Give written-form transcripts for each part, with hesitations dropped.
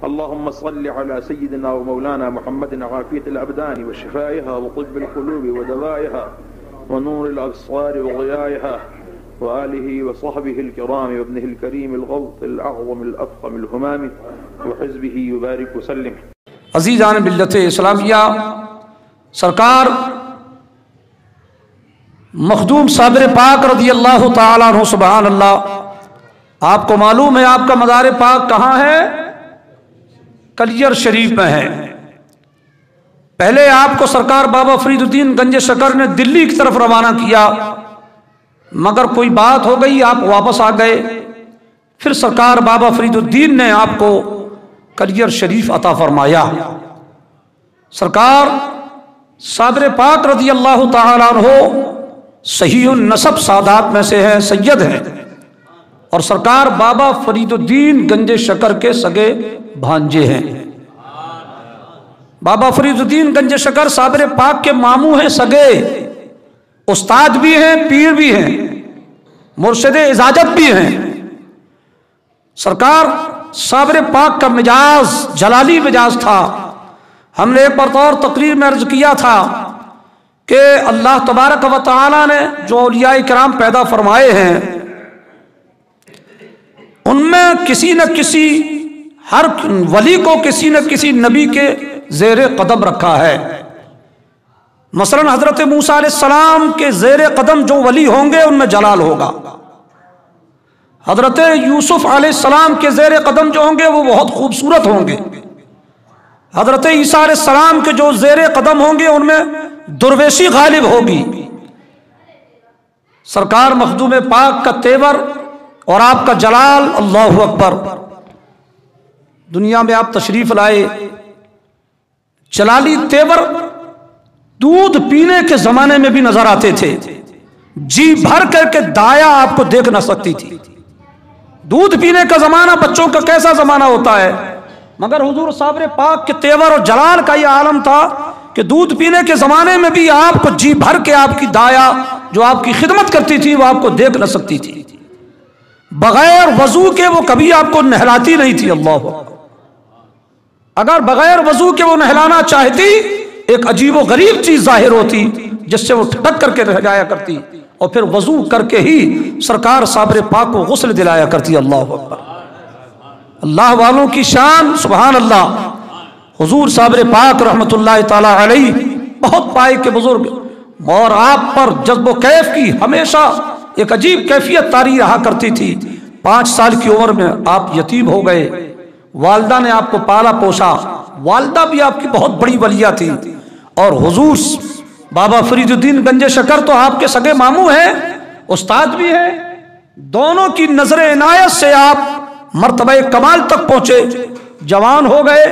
اللهم صل على سيدنا ومولانا محمد عافية الأبدان وشفائها وطب القلوب ودوائها ونور الأبصار وضيائها وآله وصحبه الكرام وابنه الكريم الغوث الأعظم الأفخم الهمام وحزبه يبارك وسلم. عزیزان ملت اسلامیہ، سرکار مخدوم صابر پاک رضی اللہ تعالیٰ عنہ، سبحان اللہ، آپ کو معلوم ہے آپ کا مزار پاک کہاں ہے؟ کلیر شریف میں ہے. پہلے آپ کو سرکار بابا فرید الدین گنج شکر نے دلی کی طرف روانہ کیا، مگر کوئی بات ہو گئی، آپ واپس آ گئے. پھر سرکار بابا فرید الدین نے آپ کو کلیر شریف عطا فرمایا. سرکار صابر پاک رضی اللہ تعالیٰ عنہ صحیح النسب سادات میں سے ہیں، سید ہیں، اور سرکار بابا فرید الدین گنج شکر کے سگے بھانجے ہیں. بابا فرید الدین گنج شکر صابر پاک کے ماموں ہیں، سگے استاد بھی ہیں، پیر بھی ہیں، مرشد اجازت بھی ہیں. سرکار صابر پاک کا مجاز جلالی مجاز تھا. ہم نے ایک بطور تقریر میں عرض کیا تھا کہ اللہ تبارک و تعالی نے جو اولیاء کرام پیدا فرمائے ہیں، ان میں کسی نہ کسی، ہر ولی کو کسی نہ کسی نبی کے زیر قدم رکھا ہے. مثلا حضرت موسیٰ علیہ السلام کے زیر قدم جو ولی ہوں گے ان میں جلال ہوگا. حضرت یوسف علیہ السلام کے زیر قدم جو ہوں گے وہ بہت خوبصورت ہوں گے. حضرت عیسیٰ علیہ السلام کے جو زیر قدم ہوں گے ان میں درویشی غالب ہوگی. سرکار مخدوم پاک کا تیور اور آپ کا جلال، اللہ اکبر، دنیا میں آپ تشریف لائے. جلالی تیور دودھ پینے کے زمانے میں بھی نظر آتے تھے، جی بھر کر کے دایا آپ کو دیکھ نہ سکتی تھی. دودھ پینے کا زمانہ بچوں کا کیسا زمانہ ہوتا ہے، مگر حضور صابر پاک کے تیور اور جلال کا یہ عالم تھا کہ دودھ پینے کے زمانے میں بھی آپ کو جی بھر کے آپ کی دایا جو آپ کی خدمت کرتی تھی وہ آپ کو دیکھ نہ سکتی تھی. بغیر وضو کے وہ کبھی آپ کو نہلاتی نہیں تھی. اللہ اکبر، اگر بغیر وضو کے وہ نہلانا چاہتی ایک عجیب و غریب چیز ظاہر ہوتی جس سے وہ ٹھٹک کر کے رہ جایا کرتی، اور پھر وضو کر کے ہی سرکار صابر پاک کو غسل دلایا کرتی. اللہ اکبر، اللہ والوں کی شان، سبحان اللہ. حضور صابر پاک رحمت اللہ تعالی علیہ بہت پائے کے بزرگ، اور آپ پر جذب و کیف کی ہمیشہ ایک عجیب کیفیت طاری رہا کرتی تھی. 5 سال کی عمر میں آپ یتیم ہو گئے. والدہ نے آپ کو پالا پوشا. والدہ بھی آپ کی بہت بڑی ولیہ تھی، اور حضور بابا فرید الدین گنج شکر تو آپ کے سگے ماموں ہیں، استاد بھی ہیں. دونوں کی نظر عنایت سے آپ مرتبہ کمال تک پہنچے، جوان ہو گئے.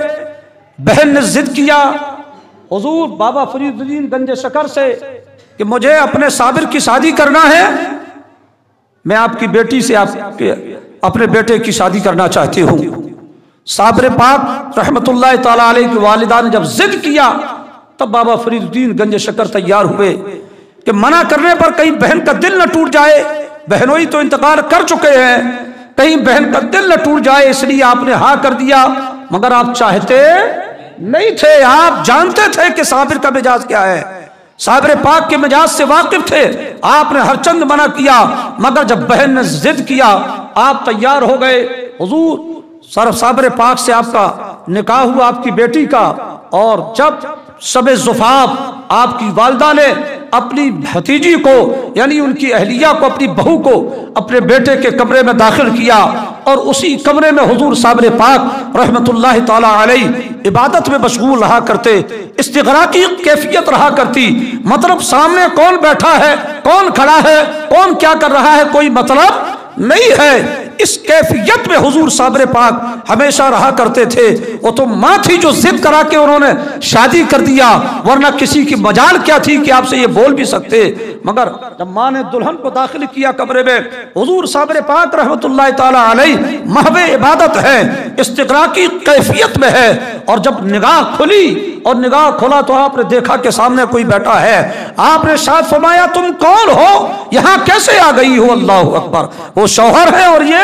بہن نے ضد کیا حضور بابا فرید الدین گنج شکر سے کہ مجھے اپنے صابر کی شادی کرنا ہے، میں آپ کی بیٹی سے اپنے بیٹے کی شادی کرنا چاہتی ہوں. صابر پاک رحمت اللہ تعالی علیہ کی والدہ نے جب ضد کیا تب بابا فرید الدین گنج شکر تیار ہوئے کہ منع کرنے پر کہیں بہن کا دل نہ ٹوٹ جائے. بہنوئی تو انتقال کر چکے ہیں، کہیں بہن کا دل نہ ٹوٹ جائے، اس لیے آپ نے ہاں کر دیا. مگر آپ چاہتے نہیں تھے، آپ جانتے تھے کہ صابر کا مجاز کیا ہے. صابر پاک کے مجاز سے واقف تھے، آپ نے ہر چند منع کیا، مگر جب بہن نے ضد کیا آپ تیار ہو گئے. حضور صابر پاک سے آپ کا نکاح ہوا، آپ کی بیٹی کا. اور جب شب زفاف آپ کی والدہ نے اپنی بھتیجی کو یعنی ان کی اہلیہ کو، اپنی بہو کو اپنے بیٹے کے کمرے میں داخل کیا، اور اسی کمرے میں حضور صابر پاک رحمت اللہ تعالی علیہ عبادت میں مشغول رہا کرتے. استغراقی کیفیت رہا کرتی، مطلب سامنے کون بیٹھا ہے، کون کھڑا ہے، کون کیا کر رہا ہے، کوئی مطلب نہیں ہے. اس کیفیت میں حضور صابر پاک ہمیشہ رہا کرتے تھے. وہ تو ماں تھی جو ضد کرا کے انہوں نے شادی کر دیا، ورنہ کسی کی مجال کیا تھی کہ آپ سے یہ بول بھی سکتے. مگر جب ماں نے دلہن کو داخل کیا کمرے میں، حضور صابر پاک رحمت اللہ تعالی علیہ محو عبادت ہے، استغراقی کیفیت میں ہے. اور جب نگاہ کھلی اور نگاہ کھولا تو آپ نے دیکھا کہ سامنے کوئی بیٹھا ہے. آپ نے شاید فرمایا تم کون ہو، یہاں کیسے آ گئی ہو؟ اللہ اکبر، وہ شوہر ہے اور یہ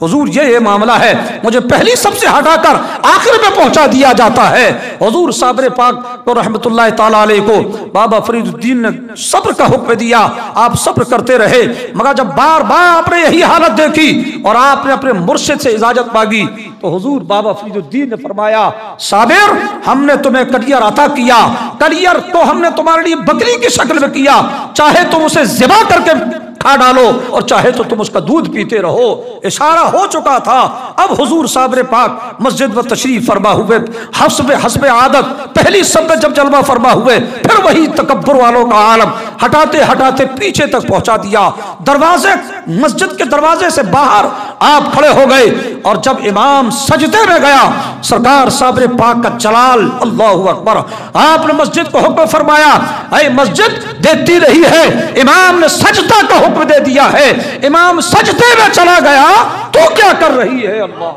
حضور یہ معاملہ ہے، مجھے پہلی سب سے ہٹا کر آخر میں پہنچا دیا جاتا ہے۔ حضور صابر پاک کو رحمت اللہ تعالیٰ علیہ کو بابا فرید الدین نے صبر کا حکم دیا، آپ صبر کرتے رہے، مگر جب بار بار آپ نے یہی حالت دیکھی اور آپ نے اپنے مرشد سے اجازت مانگی تو حضور بابا فرید الدین نے فرمایا صابر، ہم نے تمہیں کلیئر عطا کیا، کلیئر تو ہم نے تمہارے لیے بکری کی شکل میں کیا، چاہے تم اسے ذبح کر کے کھا ڈالو اور چاہے تو تم اس کا دودھ پیتے رہو۔ اشارہ ہو چکا تھا۔ اب حضور صابر پاک مسجد و تشریف فرما ہوئے، حسب عادت پہلی سب میں جب جلوہ فرما ہوئے، پھر وہی تکبر والوں کا عالم ہٹاتے ہٹاتے پیچھے تک پہنچا دیا۔ دروازے، مسجد کے دروازے سے باہر آپ کھڑے ہو گئے اور جب امام سجدے میں گیا، سرکار صابر پاک کا جلال، اللہ اکبر، آپ نے مسجد کو حکم فرمایا، اے مسجد دیتی رہی ہے، امام نے سجدہ کا حکم دے دیا ہے، امام سجدے میں چلا گیا، تو کیا کر رہی ہے؟ اللہ،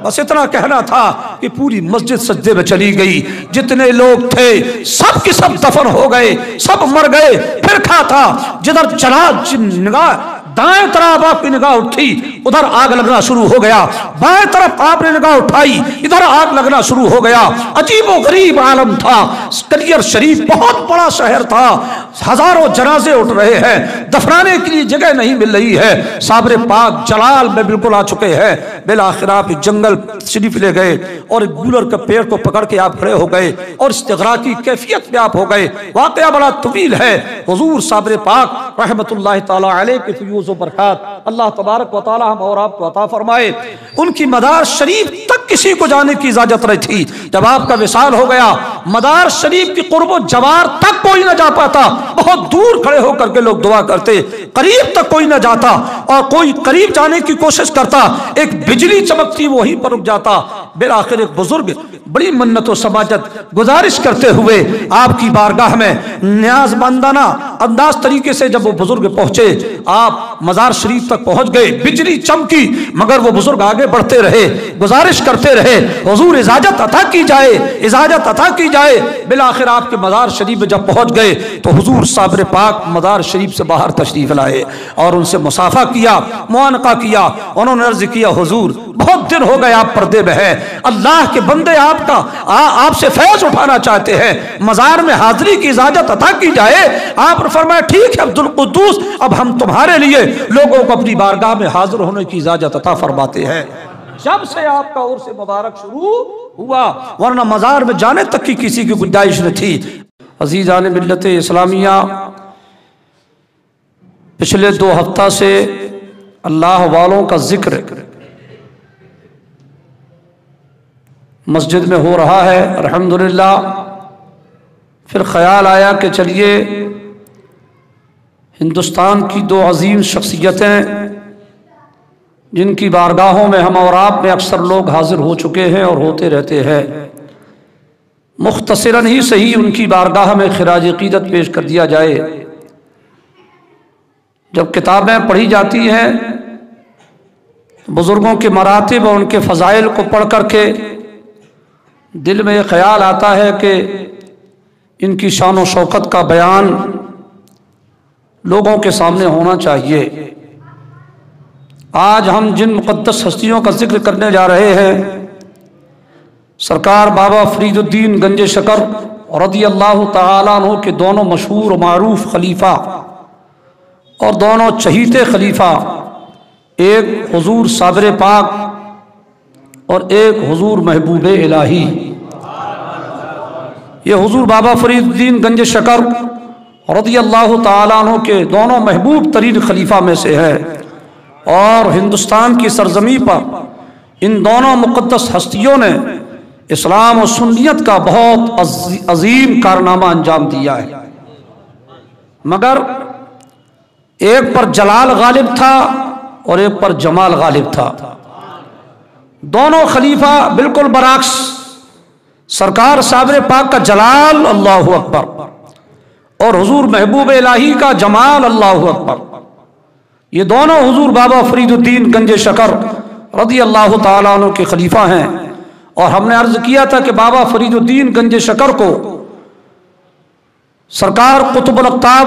بس اتنا کہنا تھا کہ پوری مسجد سجدے میں چلی گئی، جتنے لوگ تھے سب کی سب دفن ہو گئے، سب مر گئے۔ پھر کھا تھا جدھر چلا نگاہ دائیں طرف آپ کی نگاہ اٹھی ادھر آگ لگنا شروع ہو گیا، بائیں طرف آپ نے نگاہ اٹھائی ادھر آگ لگنا شروع ہو گیا۔ عجیب و غریب عالم تھا۔ کلیر شریف بہت بڑا شہر تھا، ہزاروں جنازے اٹھ رہے ہیں، دفنانے کے لیے جگہ نہیں مل رہی ہے۔ صابر پاک جلال میں بالکل آ چکے ہیں۔ بالآخر آپ جنگل شریف لے گئے اور گولر کے پیڑ کو پکڑ کے آپ کھڑے ہو گئے اور استغراقی کیفیت میں آپ ہو گئے۔ واقعہ بڑا طویل ہے۔ حضور صابر پاک رحمت اللہ تعالی علیہ کے فیوز و برکات اللہ تبارک و تعالی ہم اور آپ کو عطا فرمائے۔ ان کی مدار شریف تک کسی کو جانے کی اجازت نہیں تھی۔ جب آپ کا وصال ہو گیا، مدار شریف کی قرب و جوار تک کوئی نہ جا پاتا، بہت دور کھڑے ہو کر کے لوگ دعا کرتے، قریب تک کوئی نہ جاتا، اور کوئی قریب جانے کی کوشش کرتا ایک بجلی چمکتی وہیں پر رک جاتا۔ بالآخر ایک بزرگ بڑی منت و سماجت گزارش کرتے ہوئے آپ کی بارگاہ میں نیاز مندانہ انداز طریقے سے جب وہ بزرگ پہنچے، آپ مزار شریف تک پہنچ گئے، بجلی چمکی مگر وہ بزرگ آگے بڑھتے رہے، گزارش کرتے رہے حضور اجازت عطا کی جائے، اجازت عطا کی جائے۔ بالآخر آپ کے مزار شریف میں جب پہنچ گئے تو حضور صابر پاک مزار شریف سے باہر تشریف لائے اور ان سے مصافحہ کیا، معانقہ کیا۔ انہوں نے عرض کیا حضور بہت دن ہو گئے آپ پردے میں ہیں، اللہ کے بندے آپ سے فیض اٹھانا چاہتے ہیں، مزار میں حاضری کی اجازت عطا کی جائے۔ آپ نے فرمایا ٹھیک ہے عبدالقدوس، اب ہم تمہارے لیے لوگوں کو اپنی بارگاہ میں حاضر ہونے کی اجازت عطا فرماتے ہیں۔ جب سے آپ کا عرس مبارک شروع ہوا، ورنہ مزار میں جانے تک کی کسی کی گنجائش نہ تھی۔ عزیزان ملت اسلامیہ، پچھلے 2 ہفتہ سے اللہ والوں کا ذکر مسجد میں ہو رہا ہے الحمدللہ۔ پھر خیال آیا کہ چلیے ہندوستان کی 2 عظیم شخصیتیں جن کی بارگاہوں میں ہم اور آپ میں اکثر لوگ حاضر ہو چکے ہیں اور ہوتے رہتے ہیں، مختصراً ہی صحیح ان کی بارگاہ میں خراج عقیدت پیش کر دیا جائے۔ جب کتابیں پڑھی جاتی ہیں بزرگوں کے مراتب اور ان کے فضائل کو پڑھ کر کے دل میں یہ خیال آتا ہے کہ ان کی شان و شوکت کا بیان لوگوں کے سامنے ہونا چاہیے۔ آج ہم جن مقدس ہستیوں کا ذکر کرنے جا رہے ہیں، سرکار بابا فرید الدین گنج شکر رضی اللہ تعالیٰ عنہ کے دونوں مشہور و معروف خلیفہ اور دونوں چہیتے خلیفہ، ایک حضور صابر پاک اور ایک حضور محبوب الہی۔ یہ حضور بابا فرید الدین گنج شکر رضی اللہ تعالیٰ عنہ کے دونوں محبوب ترین خلیفہ میں سے ہے، اور ہندوستان کی سرزمین پر ان دونوں مقدس ہستیوں نے اسلام و سنیت کا بہت عظیم کارنامہ انجام دیا ہے، مگر ایک پر جلال غالب تھا اور ایک پر جمال غالب تھا۔ دونوں خلیفہ بالکل برعکس، سرکار صابر پاک کا جلال اللہ اکبر اور حضور محبوب الہی کا جمال اللہ اکبر، یہ دونوں حضور بابا فرید الدین گنج شکر رضی اللہ تعالیٰ عنہ کے خلیفہ ہیں۔ اور ہم نے عرض کیا تھا کہ بابا فرید الدین گنج شکر کو سرکار قطب الاقطاب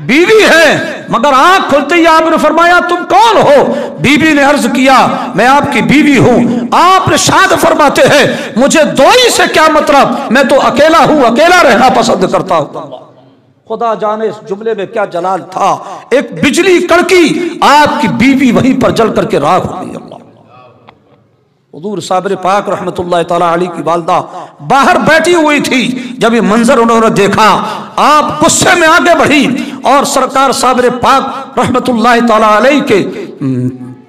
بیوی ہے, مگر آنکھ کھلتے ہی آپ نے فرمایا تم کون ہو؟ بیوی نے عرض کیا میں آپ کی بیوی ہوں. آپ نے شاد فرماتے ہیں مجھے دوئی سے کیا مطلب, میں تو اکیلا ہوں, اکیلا رہنا پسند کرتا ہوں. خدا جانے اس جملے میں کیا جلال تھا. ایک بجلی کڑکی, آپ کی بیوی وہیں پر جل کر کے راکھ ہو گئی. اللہ حضور صابر پاک رحمت اللہ تعالی علیہ کی والدہ باہر بیٹھی ہوئی تھی. جب یہ منظر انہوں نے دیکھا آپ غصے میں آگے بڑھی اور سرکار صابر پاک رحمت اللہ تعالی علیہ کے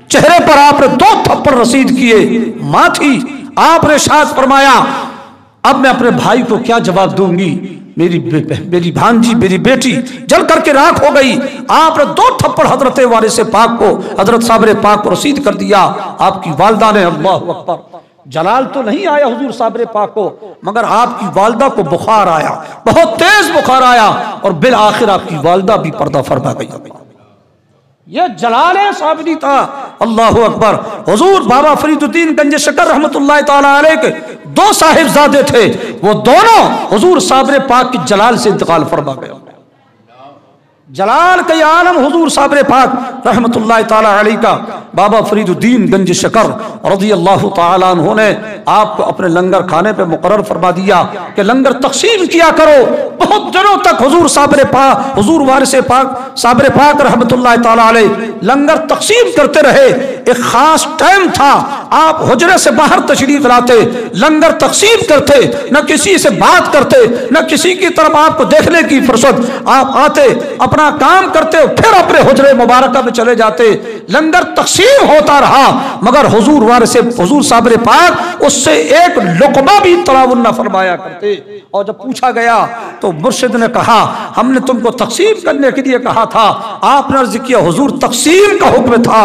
چہرے پر آپ نے 2 تھپڑ رسید کیے. ماں تھی, آپ نے ارشاد فرمایا اب میں اپنے بھائی کو کیا جواب دوں گی, میری بھانجی میری بیٹی جل کر کے راکھ ہو گئی. آپ نے 2 تھپڑ حضرت وارث پاک کو, حضرت صابر پاک کو رسید کر دیا. آپ کی والدہ نے, اللہ اکبر, جلال تو نہیں آیا حضور صابر پاک کو, مگر آپ کی والدہ کو بخار آیا, بہت تیز بخار آیا, اور بالآخر آپ کی والدہ بھی پردہ فرما گئی. یہ جلال صابری تھا. اللہ اکبر. حضور بابا فرید الدین گنج شکر رحمت اللہ تعالی علیہ کے 2 صاحبزادے تھے, وہ دونوں حضور صابر پاک کی جلال سے انتقال فرما گئے. جلال کا یہ عالم حضور صابر پاک رحمت اللہ تعالی علیہ کا بابا فرید الدین گنج شکر رضی اللہ تعالی عنہ نے آپ کو اپنے لنگر کھانے پہ مقرر فرما دیا کہ لنگر تقسیم کیا کرو. بہت دنوں تک حضور صابر پاک, حضور وارث پاک صابر پاک رحمت اللہ تعالی علیہ لنگر تقسیم کرتے رہے. ایک خاص ٹائم تھا, آپ حجرے سے باہر تشریف لاتے, لنگر تقسیم کرتے, نہ کسی سے بات کرتے, نہ کسی کی طرف آپ کو دیکھنے کی فرصت. آپ آتے, اپنا کام کرتے, پھر اپنے حجرے مبارکہ میں چلے جاتے. لنگر تقسیم ہوتا رہا, مگر حضور وارث, حضور صابر پاک اس سے ایک لقمہ بھی تناول نہ فرمایا کرتے. اور جب پوچھا گیا تو مرشد نے کہا ہم نے تم کو تقسیم کرنے کے لیے کہا تھا. آپ نے عرض کیا حضور تقسیم کا حکم تھا,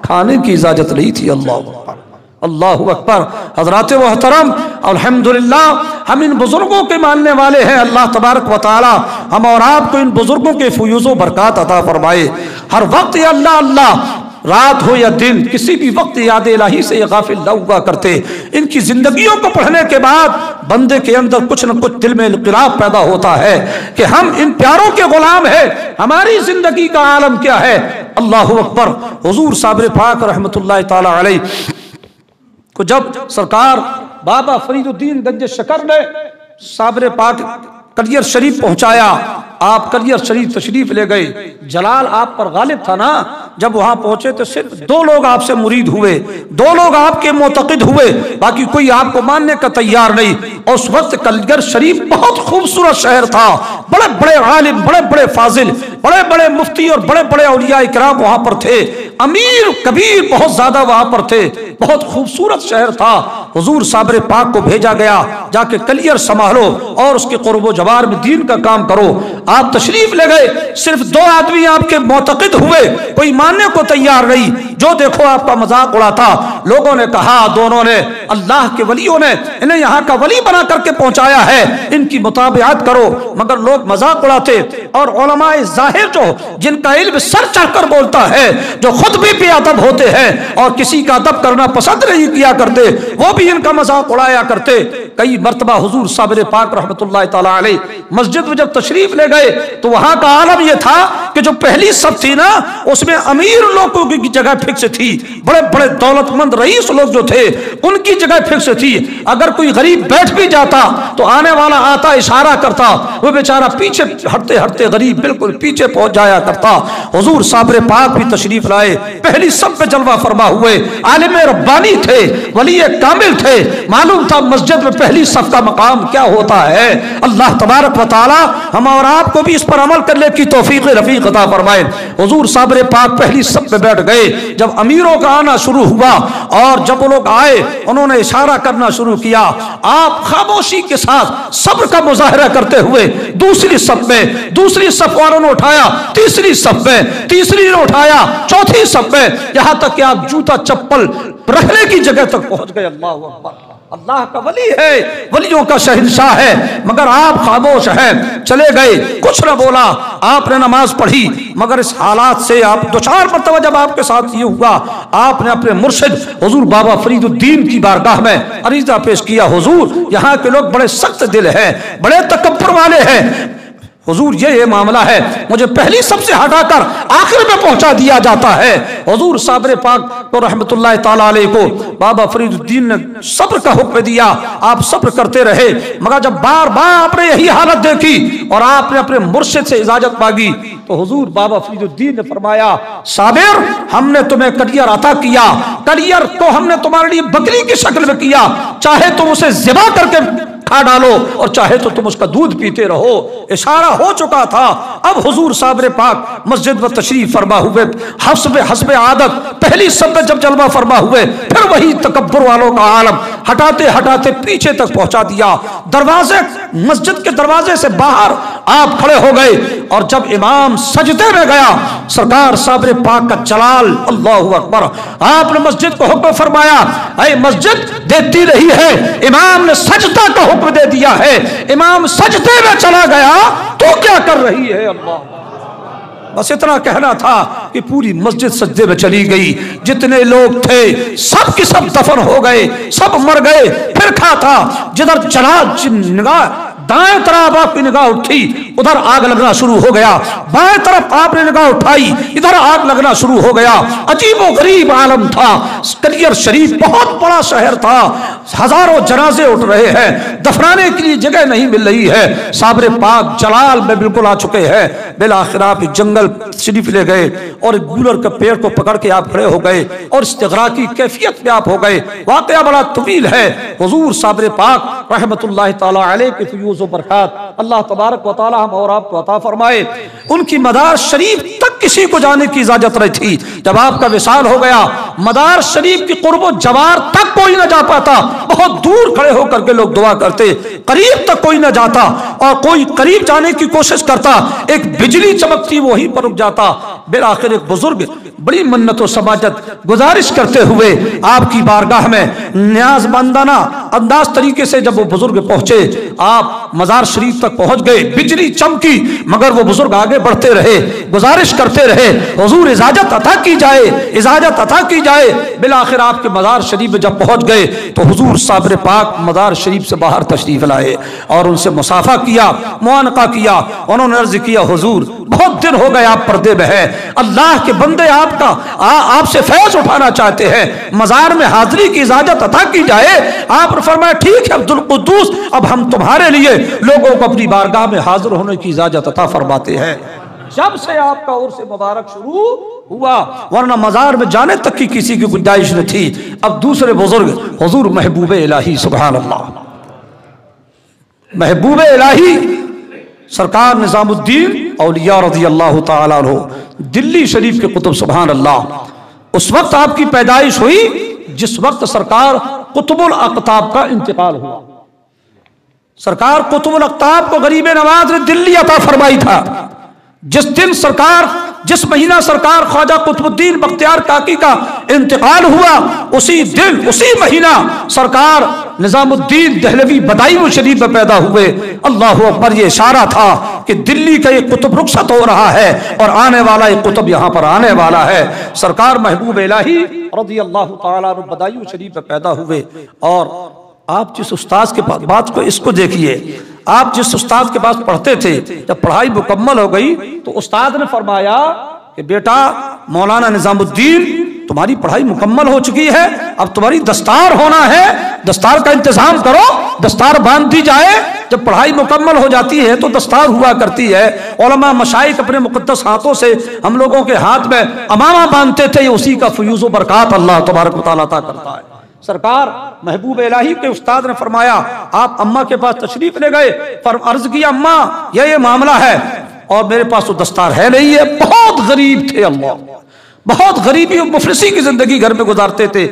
کھانے کی اجازت نہیں تھی. اللہ اکبر, اللہ اکبر. حضرات محترم, الحمدللہ ہم ان بزرگوں کے ماننے والے ہیں. اللہ تبارک و تعالی ہم اور آپ کو ان بزرگوں کے فیوز و برکات عطا فرمائے. ہر وقت یا اللہ اللہ, رات ہو یا دن, کسی بھی وقت یاد الہی سے یہ غافل نہ ہوا کرتے. ان کی زندگیوں کو پڑھنے کے بعد بندے کے اندر کچھ نہ کچھ دل میں انقلاب پیدا ہوتا ہے کہ ہم ان پیاروں کے غلام ہیں, ہماری زندگی کا عالم کیا ہے. اللہ اکبر. حضور صابر پاک رحمت اللہ تعالی علیہ کو جب سرکار بابا فرید الدین گنج شکر نے صابر پاک کلیر شریف پہنچایا, آپ کلیر شریف تشریف لے گئے. جلال آپ پر غالب تھا نا. جب وہاں پہنچے تو صرف 2 لوگ آپ سے مرید ہوئے, 2 لوگ آپ کے معتقد ہوئے, باقی کوئی آپ کو ماننے کا تیار نہیں. اس وقت کلیر شریف بہت خوبصورت شہر تھا, بڑے بڑے عالم, بڑے بڑے فاضل, بڑے بڑے مفتی اور بڑے بڑے اولیاء کرام وہاں پر تھے. امیر کبیر بہت زیادہ وہاں پر تھے. بہت خوبصورت شہر تھا. حضور صابر پاک کو بھیجا گیا جا کے کلیر سنبھالو اور اس کے قرب و جوار میں دین کا کام کرو. آپ تشریف لے گئے, صرف 2 آدمی آپ کے معتقد ہوئے, کوئی ماننے کو تیار نہیں. جو دیکھو آپ کا مذاق اڑاتا. لوگوں نے کہا دونوں نے, اللہ کے ولیوں نے انہیں یہاں کا ولی بنا کر کے پہنچایا ہے, ان کی مطابعت کرو. مگر لوگ مذاق اڑاتے. اور علماء ظاہر جو جن کا علم سر چڑھ کر بولتا ہے, جو خود بھی بے ادب ہوتے ہیں اور کسی کا ادب کرنا پسند نہیں کیا کرتے, وہ بھی ان کا مذاق اڑایا کرتے. کئی مرتبہ حضور صابر پاک رحمت اللہ تعالی علیہ مسجد میں جب تشریف لے گئے تو وہاں کا عالم یہ تھا کہ جو پہلی صف تھی نا اس میں امیر لوگوں کی جگہ فکس تھی. بڑے بڑے دولت مند رئیس لوگ جو تھے ان کی جگہ فکس تھی. اگر کوئی غریب بیٹھ بھی جاتا تو آنے والا آتا اشارہ کرتا, وہ بیچارہ پیچھے ہٹتے ہٹتے غریب بالکل پیچھے پہنچ جایا کرتا. حضور صابر پاک بھی تشریف لائے, پہلی صف پہ جلوہ فرما ہوئے, عالم ربانی تھے, ولی کامل تھے. معلوم تھا مسجد میں پہلی صف کا مقام کیا ہوتا ہے. اللہ تبارک و تعالی ہم اور آپ کو بھی اس پر عمل کرنے کی توفیق رفیق عطا فرمائے. حضور صابر پاک پہلی صف پہ بیٹھ گئے. جب امیروں کا آنا شروع ہوا اور جب وہ لوگ آئے انہوں نے اشارہ کرنا شروع کیا, آپ خاموشی کے ساتھ صبر کا مظاہرہ کرتے ہوئے دوسری صف میں, دوسری صف والوں نے اٹھایا, تیسری صف میں, تیسری نے اٹھایا, چوتھی صف میں, یہاں تک کہ آپ جوتا چپل رکھنے کی جگہ تک پہنچ گئے. اللہ اکبر. اللہ کا ولی ہے, ولیوں کا شہنشاہ ہے, مگر آپ خاموش ہیں. چلے گئے, کچھ نہ بولا. آپ نے نماز پڑھی, مگر اس حالات سے آپ 2-4 مرتبہ جب آپ کے ساتھ یہ ہوا, آپ نے اپنے مرشد حضور بابا فرید الدین کی بارگاہ میں عریضہ پیش کیا, حضور یہاں کے لوگ بڑے سخت دل ہیں, بڑے تکبر والے ہیں, حضور یہ معاملہ ہے، مجھے پہلی سب سے ہٹا کر آخر میں پہنچا دیا جاتا ہے۔ حضور صابر پاک کو رحمت اللہ تعالی علیہ کو بابا فرید الدین نے صبر کا حکم دیا، آپ صبر کرتے رہے، مگر جب بار بار آپ نے یہی حالت دیکھی اور آپ نے اپنے مرشد سے اجازت مانگی تو حضور بابا فرید الدین نے فرمایا صابر، ہم نے تمہیں کلیئر عطا کیا، کلیئر تو ہم نے تمہارے لیے بکری کی شکل میں کیا، چاہے تم اسے ذبح کر کے کھا ڈالو اور چاہے تو تم اس کا دودھ پیتے رہو۔ اشارہ ہو چکا تھا۔ اب حضور صابر پاک مسجد میں تشریف فرما ہوئے، حسب عادت پہلی سب میں جب جلوہ فرما ہوئے، پھر وہی تکبر والوں کا عالم ہٹاتے ہٹاتے پیچھے تک پہنچا دیا۔ دروازے مسجد کے دروازے سے باہر آپ کھڑے ہو گئے اور جب امام سجدے میں گیا، سرکار صابر پاک کا جلال، اللہ اکبر، آپ نے مسجد کو حکم فرمایا، اے مسجد دیکھتی رہی ہے، امام نے سجدہ کا حکم دے دیا ہے، امام سجدے میں چلا گیا تو کیا کر رہی ہے؟ اللہ، بس اتنا کہنا تھا کہ پوری مسجد سجدے میں چلی گئی، جتنے لوگ تھے سب کی سب دفن ہو گئے، سب مر گئے۔ پھر کھا تھا جدھر جلال نگاہ دائیں طرف آپ کی نگاہ اٹھی ادھر آگ لگنا شروع ہو گیا، بائیں طرف آپ نے نگاہ اٹھائی ادھر آگ لگنا شروع ہو گیا۔ عجیب و غریب عالم تھا۔ کلیئر شریف بہت بڑا شہر تھا، ہزاروں جنازے اٹھ رہے ہیں، دفنانے کے لیے جگہ نہیں مل رہی ہے۔ صابر پاک جلال میں بالکل آ چکے ہیں۔ بالآخر آپ جنگل شریف لے گئے اور گولر کے پیڑ کو پکڑ کے آپ کھڑے ہو گئے اور استغراق کی کیفیت میں آپ ہو گئے۔ واقعہ بڑا طویل ہے۔ حضور صابر پاک رحمت اللہ تعالی علیہ کے فیوز و برکات اللہ تبارک و تعالی ہم اور آپ کو عطا فرمائے۔ ان کی مدار شریف تک کسی کو جانے کی اجازت نہیں تھی۔ جب آپ کا وصال ہو گیا، مدار شریف کی قرب و جوار تک کوئی نہ جا پاتا، بہت دور کھڑے ہو کر کے لوگ دعا کرتے، قریب تک کوئی نہ جاتا، اور کوئی قریب جانے کی کوشش کرتا ایک بجلی چمکتی وہیں پر رک جاتا۔ بالآخر ایک بزرگ بڑی منت و سماجت گزارش کرتے ہوئے آپ کی بارگاہ میں نیاز مندانہ انداز طریقے سے جب وہ بزرگ پہنچے، آپ مزار شریف تک پہنچ گئے، بجلی چمکی مگر وہ بزرگ آگے بڑھتے رہے، گزارش کرتے رہے حضور اجازت عطا کی جائے، اجازت عطا کی جائے۔ بالآخر آپ کے مزار شریف میں جب پہنچ گئے تو حضور صابر پاک مزار شریف سے باہر تشریف لائے اور ان سے مصافحہ کیا، معانقہ کیا۔ انہوں نے عرض کیا حضور بہت دن ہو گئے آپ پردے میں ہیں، اللہ کے بندے آپ سے فیض اٹھانا چاہتے ہیں، مزار میں حاضری کی اجازت عطا کی جائے۔ آپ نے فرمایا ٹھیک ہے عبدالقدوس، اب ہم تمہارے لیے لوگوں کو اپنی بارگاہ میں حاضر ہونے کی اجازت عطا فرماتے ہیں۔ جب سے آپ کا عرس مبارک شروع ہوا، ورنہ مزار میں جانے تک کی کسی کی گنجائش نہ تھی۔ اب دوسرے بزرگ حضور محبوب الہی، سبحان اللہ، محبوب الہی سرکار نظام الدین اولیاء رضی اللہ تعالیٰ عنہ دلی شریف کے قطب، سبحان اللہ، اس وقت آپ کی پیدائش ہوئی جس وقت سرکار قطب الاقطاب کا انتقال ہوا۔ سرکار قطب الاقطاب کو غریب نواز نے دلی عطا فرمائی تھا۔ جس دن سرکار، جس مہینہ سرکار خواجہ قطب الدین بختیار کاکی کا انتقال ہوا، اسی دن اسی مہینہ سرکار نظام الدین دہلوی بدائی شریف میں پیدا ہوئے۔ اللہ اکبر، یہ اشارہ تھا کہ دلی کا یہ قطب رخصت ہو رہا ہے اور آنے والا یہ قطب یہاں پر آنے والا ہے۔ سرکار محبوب الہی رضی اللہ تعالیٰ عنہ بدائی شریف میں پیدا ہوئے، اور آپ جس استاذ کے پاس، بات کو اس کو دیکھیے، آپ جس استاد کے پاس پڑھتے تھے، جب پڑھائی مکمل ہو گئی تو استاد نے فرمایا کہ بیٹا مولانا نظام الدین تمہاری پڑھائی مکمل ہو چکی ہے، اب تمہاری دستار ہونا ہے، دستار کا انتظام کرو، دستار باندھ دی جائے۔ جب پڑھائی مکمل ہو جاتی ہے تو دستار ہوا کرتی ہے۔ علماء مشائخ اپنے مقدس ہاتھوں سے ہم لوگوں کے ہاتھ میں امامہ باندھتے تھے، اسی کا فیوز و برکات اللہ تبارک و تعالیٰ عطا کرتا ہے۔ سرکار محبوب الہی کے استاد نے فرمایا، آپ اماں کے پاس تشریف لے گئے، عرض کیا اماں یہ معاملہ ہے، اور میرے پاس تو دستار ہے نہیں ہے۔ بہت غریب تھے، اللہ، بہت غریبی و مفلسی کی زندگی گھر میں گزارتے تھے،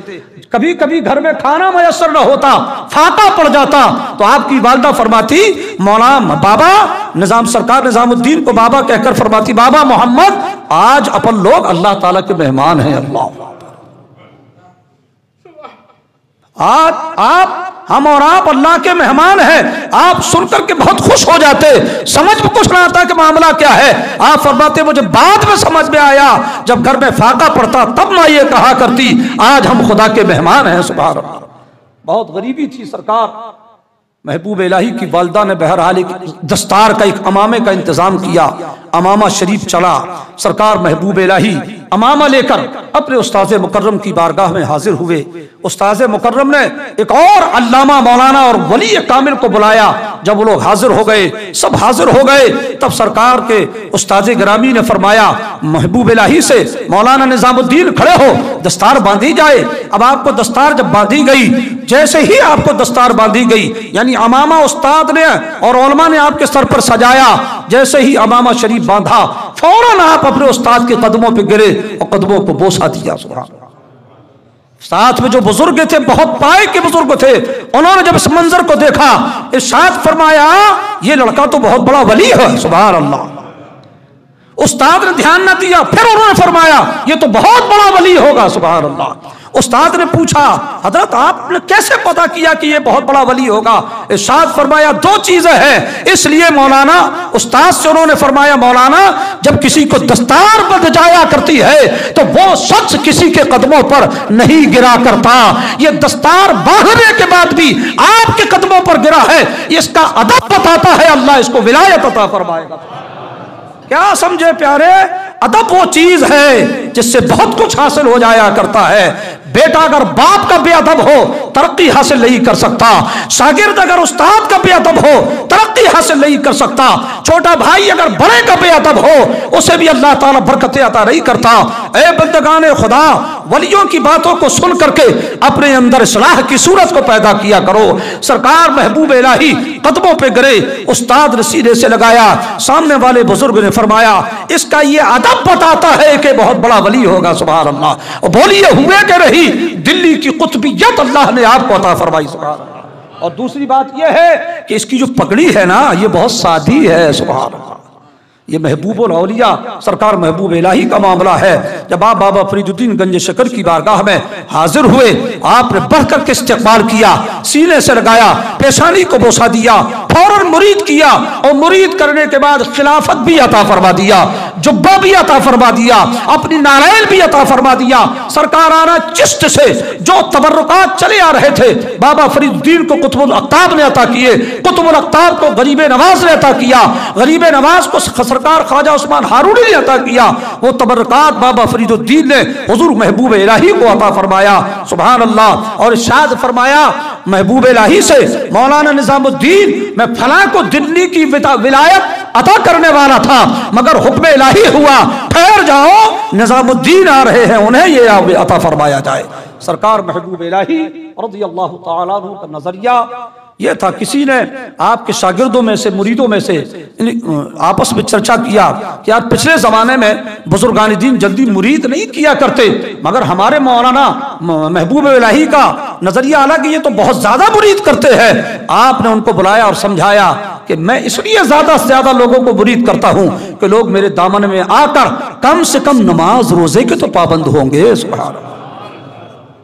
کبھی کبھی گھر میں کھانا میسر نہ ہوتا، فاقہ پڑ جاتا تو آپ کی والدہ فرماتی، مولانا بابا نظام، سرکار نظام الدین کو بابا کہہ کر فرماتی، بابا محمد آج اپن لوگ اللہ تعالیٰ کے مہمان ہیں۔ اللہ، آج ہم اور آپ اللہ کے مہمان ہیں۔ آپ سن کر کے بہت خوش ہو جاتے، سمجھ میں کچھ نہ آتا کہ معاملہ کیا ہے۔ آپ فرماتے مجھے بعد میں سمجھ میں آیا، جب گھر میں فاقہ پڑتا تب میں یہ کہا کرتی آج ہم خدا کے مہمان ہیں۔ سبحان اللہ، بہت غریبی تھی۔ سرکار محبوب الہی کی والدہ نے بہرحال ایک دستار کا، ایک امامے کا انتظام کیا، امامہ شریف چلا۔ سرکار محبوب الہی امامہ لے کر اپنے استاذ مکرم کی بارگاہ میں حاضر ہوئے۔ استاذ مکرم نے ایک اور علامہ مولانا اور ولی کامل کو بلایا۔ جب وہ لوگ حاضر ہو گئے، سب حاضر ہو گئے، تب سرکار کے استاذ گرامی نے فرمایا محبوب الہی سے مولانا نظام الدین کھڑے ہو، دستار باندھی جائے۔ اب آپ کو دستار جب باندھی گئی، جیسے ہی آپ کو دستار باندھی گئی، یعنی امامہ استاد نے اور علماء نے آپ کے سر پر سجایا، جیسے ہی امامہ شریف باندھا، فوراً آپ اپنے استاد کے قدموں پہ گرے اور قدموں کو بوسہ دیا۔ سبحان اللہ۔ ساتھ میں جو بزرگ تھے، بہت پائے کے بزرگ تھے، انہوں نے جب اس منظر کو دیکھا، ارشاد فرمایا یہ لڑکا تو بہت بڑا ولی ہے۔ سبحان اللہ۔ استاد نے دھیان نہ دیا، پھر انہوں نے فرمایا یہ تو بہت بڑا ولی ہوگا۔ سبحان اللہ۔ استاد نے پوچھا حضرت آپ نے کیسے پتا کیا کہ یہ بہت بڑا ولی ہوگا؟ ارشاد فرمایا دو چیزیں ہیں، اس لیے مولانا، استاد سے انہوں نے فرمایا مولانا جب کسی کو دستار بندھ جایا کرتی ہے تو وہ شخص کسی کے قدموں پر نہیں گرا کرتا، یہ دستار باندھنے کے بعد بھی آپ کے قدموں پر گرا ہے، اس کا ادب بتاتا ہے اللہ اس کو ولایت عطا فرمائے گا۔ کیا سمجھے پیارے؟ ادب وہ چیز ہے جس سے بہت کچھ حاصل ہو جایا کرتا ہے۔ بیٹا اگر باپ کا بے ادب ہو ترقی حاصل نہیں کر سکتا، شاگرد اگر استاد کا بے ادب ہو ترقی حاصل نہیں کر سکتا، چھوٹا بھائی اگر بڑے کا بے ادب ہو اسے بھی اللہ تعالیٰ برکتیں عطا نہیں کرتا۔ اے بندگان خدا، ولیوں کی باتوں کو سن کر کے اپنے اندر اصلاح کی صورت کو پیدا کیا کرو۔ سرکار محبوب الہی قدموں پہ گرے، استاد نے سینے سے لگایا، سامنے والے بزرگ نے فرمایا اس کا یہ ادب بتاتا ہے کہ بہت بڑا ولی ہوگا۔ سبحان اللہ۔ اور بولیے ہوئے کہ رہی دلی کی قطبیت اللہ نے آپ کو عطا فرمائی۔ سبحان اللہ۔ اور دوسری بات یہ ہے کہ اس کی جو پگڑی ہے نا یہ بہت سادی ہے۔ سبحان اللہ۔ یہ محبوب الاولیاء سرکار محبوب الہی کا معاملہ ہے۔ جب آپ بابا فرید الدین گنج شکر کی بارگاہ میں حاضر ہوئے، آپ نے بڑھ کر کے استقبال کیا، سینے سے لگایا، پیشانی کو بوسہ دیا، فوراً مرید کیا، اور مرید کرنے کے بعد خلافت بھی عطا فرما دیا، جبہ بھی عطا فرما دیا، اپنی نالین بھی عطا فرما دیا۔ سرکارانہ چشت سے جو تبرکات چلے آ رہے تھے بابا فرید الدین کو قطب الاقطاب نے عطا کیے، قطب الاقطاب کو غریب نواز نے عطا کیا، غریب نواز کو سرکار خواجہ عثمان ہارونی نے عطا کیا، وہ تبرکات بابا فرید الدین نے حضور محبوب الہی کو عطا فرمایا۔ سبحان اللہ۔ اور ارشاد فرمایا محبوب الہی سے مولانا نظام الدین میں فلاں کو دلی کی ولایت عطا کرنے والا تھا مگر حکم الہی ہوا ٹھہر جاؤ، نظام الدین آ رہے ہیں انہیں یہ عطا فرمایا جائے۔ سرکار محبوب الہی رضی اللہ تعالیٰ عنہ کا نظریہ یہ تھا، کسی نے آپ کے شاگردوں میں سے، مریدوں میں سے آپس میں چرچا کیا کہ یار پچھلے زمانے میں بزرگان دین جلدی مرید نہیں کیا کرتے، مگر ہمارے مولانا محبوب الہی کا نظریہ الگ، یہ تو بہت زیادہ مرید کرتے ہیں۔ آپ نے ان کو بلایا اور سمجھایا کہ میں اس لیے زیادہ سے زیادہ لوگوں کو مرید کرتا ہوں کہ لوگ میرے دامن میں آ کر کم سے کم نماز روزے کے تو پابند ہوں گے۔ سبحان اللہ۔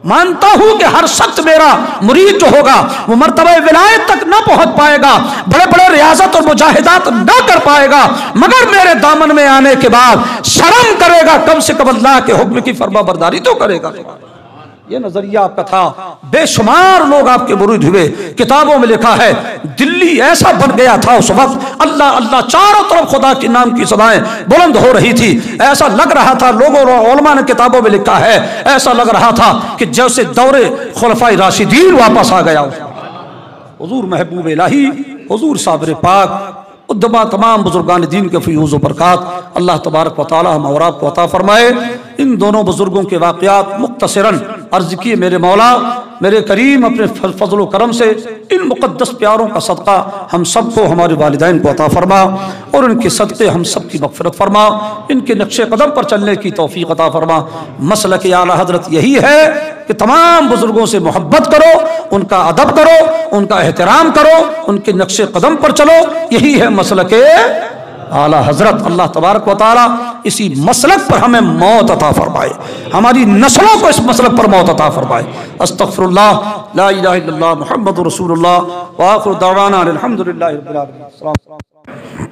مانتا ہوں کہ ہر شخص میرا مرید جو ہوگا وہ مرتبہ ولایت تک نہ پہنچ پائے گا، بڑے بڑے ریاضت اور مجاہدات نہ کر پائے گا، مگر میرے دامن میں آنے کے بعد شرم کرے گا، کم سے کم اللہ کے حکم کی فرما برداری تو کرے گا۔ یہ نظریہ آپ کا تھا۔ بے شمار لوگ آپ کے مرید ہوئے، کتابوں میں لکھا ہے دلی ایسا بن گیا تھا اس وقت، اللہ اللہ چاروں طرف خدا کے نام کی صدائیں بلند ہو رہی تھی، ایسا لگ رہا تھا، لوگوں علماء نے کتابوں میں لکھا ہے ایسا لگ رہا تھا کہ جیسے دور خلفائے راشدین واپس آ گیا۔ حضور محبوب الہی، حضور صابر پاک، ادبا تمام بزرگان دین کے فیوز و برکات اللہ تبارک و تعالی ہم اور آپ کو عطا فرمائے۔ ان دونوں بزرگوں کے واقعات مختصراً عرض کیے میرے مولا میرے کریم اپنے فضل و کرم سے ان مقدس پیاروں کا صدقہ ہم سب کو، ہمارے والدین کو عطا فرما، اور ان کے صدقے ہم سب کی مغفرت فرما، ان کے نقش قدم پر چلنے کی توفیق عطا فرما۔ مسلک اعلیٰ حضرت یہی ہے کہ تمام بزرگوں سے محبت کرو، ان کا ادب کرو، ان کا احترام کرو، ان کے نقش قدم پر چلو، یہی ہے مسلک اعلیٰ حضرت۔ اللہ تبارک و تعالیٰ اسی مسلک پر ہمیں موت عطا فرمائے، ہماری نسلوں کو اس مسلک پر موت عطا فرمائے۔ استغفر اللہ، لا الہ الا اللہ، محمد رسول اللہ، وآخر دعوانا الحمدللہ رب العالمین۔